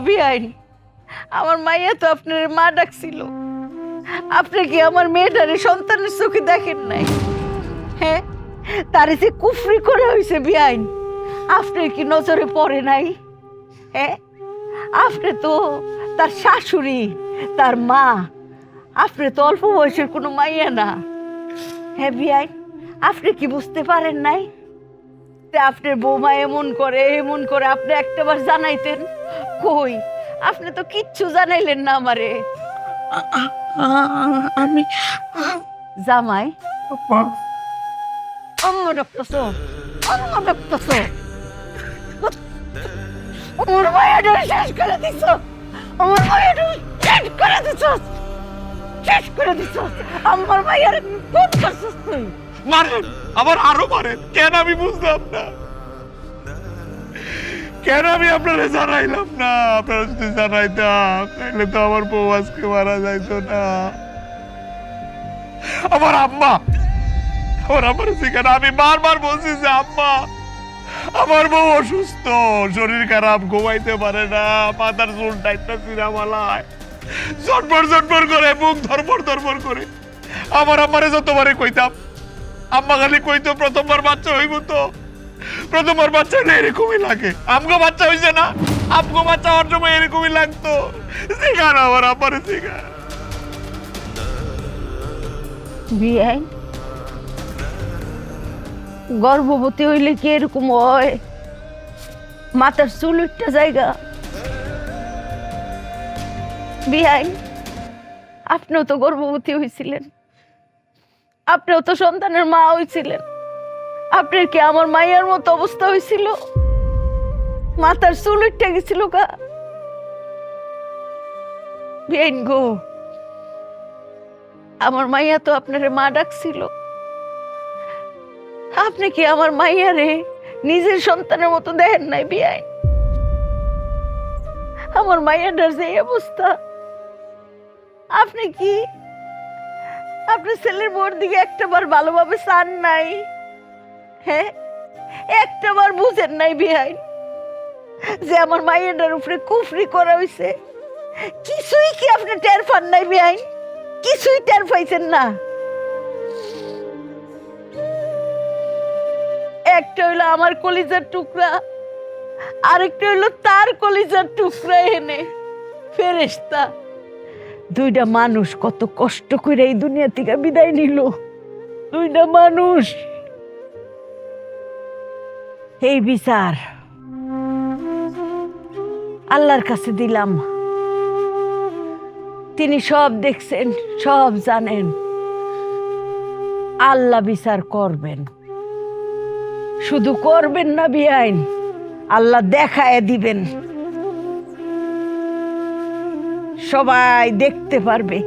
বেআইন, আমার মাইয়া তো আপনার মা ডাকছিল। আপনি কি আমার মেয়েটারে সন্তানের চোখে দেখেন নাই? হ্যাঁ, তারে যে কুফরি করে হয়েছে বেআইন, আপনার কি নজরে পড়ে নাই? হ্যাঁ, আপনি তো তার শাশুড়ি, তার মা। আপনি তো অল্প বয়সের কোনো মাইয়া না। হ্যাঁ বেআইন, আপনি কি বুঝতে পারেন নাই যে আপনার বৌমা এমন করে আপনি একটাবার জানাইতেন? কই, আপনি তো কিচ্ছু জানাইলেন না আমারে। আমি জামাই আপা, অম্ম ডাকতেছ, অম্ম ডাকতেছ, আমার মায়ের শেষ করে দিছ, আমার মায়ের শেষ করে দিছ, শেষ করে দিছ। আমার মায়ের কোন করছিস তুই? মারেন, আবার আরো মারেন। কেন আমি বুঝলাম না, কেন আমি আপনারা জানাইলাম না? আপনারা যদি জানাইতাম তাহলে তো আমার বউ আজকে মারা যাইতো না। আমার আম্মা, আমার আম্মার সেখানে আমি বারবার বলছি যে আম্মা, আমার বউ অসুস্থ, শরীর খারাপ, ঘুমাইতে পারে না, মাথার চুল টাইটটা চিরামালায় জটপট করে, মুখ ধরপড় করে। আমার আম্মারে যতবারে কইতাম, আম্মা খালি কইতো প্রথমবার বাচ্চা হইব তো, প্রথমবার বাচ্চা হলে এরকমই লাগে। আমগো বাচ্চা হইছে না, আমগো বাচ্চা হওয়ার সময় এরকমই লাগতো। শিখান আমার আম্মারে, শিখান। বিয়াই, গর্ভবতী হইলে কি এরকম হয়? মাথার চুল একটা জায়গা। বিয়াই, আপনিও তো গর্ভবতী হয়েছিলেন, আপনিও তো সন্তানের মা হয়েছিলেন। আপনার কি আমার মায়ের মতো অবস্থা হয়েছিল? মাথার চুল উঠে গেছিল গা? বিয়াইন গো, আমার মাইয়া তো আপনার মা ডাকছিল। আপনি কি আমার মাইয়ারে নিজের সন্তানের মতো দেখেন নাই বিয়াইন? আমার মাইয়াটার যে অবস্থা, আপনি কি আপনার ছেলের বোর দিকে একটাবার ভালোভাবে চান নাই? হ্যাঁ, একটাবার বুঝেন নাই বিয়াইন যে আমার মাইয়াটার উপরে কুফরি করা হয়েছে? কিছুই কি আপনি টের পান নাই বিয়াইন? কিছুই টের পাইছেন না? একটা হইলো আমার কলিজার টুকরা, আরেকটা হইলো তার কলিজার টুকরা এনে ফেরেশতা। দুইটা মানুষ কত কষ্ট করে এই দুনিয়া থেকে বিদায় নিল। দুইটা মানুষ। এই বিচার আল্লাহর কাছে দিলাম। তিনি সব দেখছেন, সব জানেন। আল্লাহ বিচার করবেন, শুধু করবেন না বিয়াইন, আল্লাহ দেখায় দিবেন, সবাই দেখতে পারবে।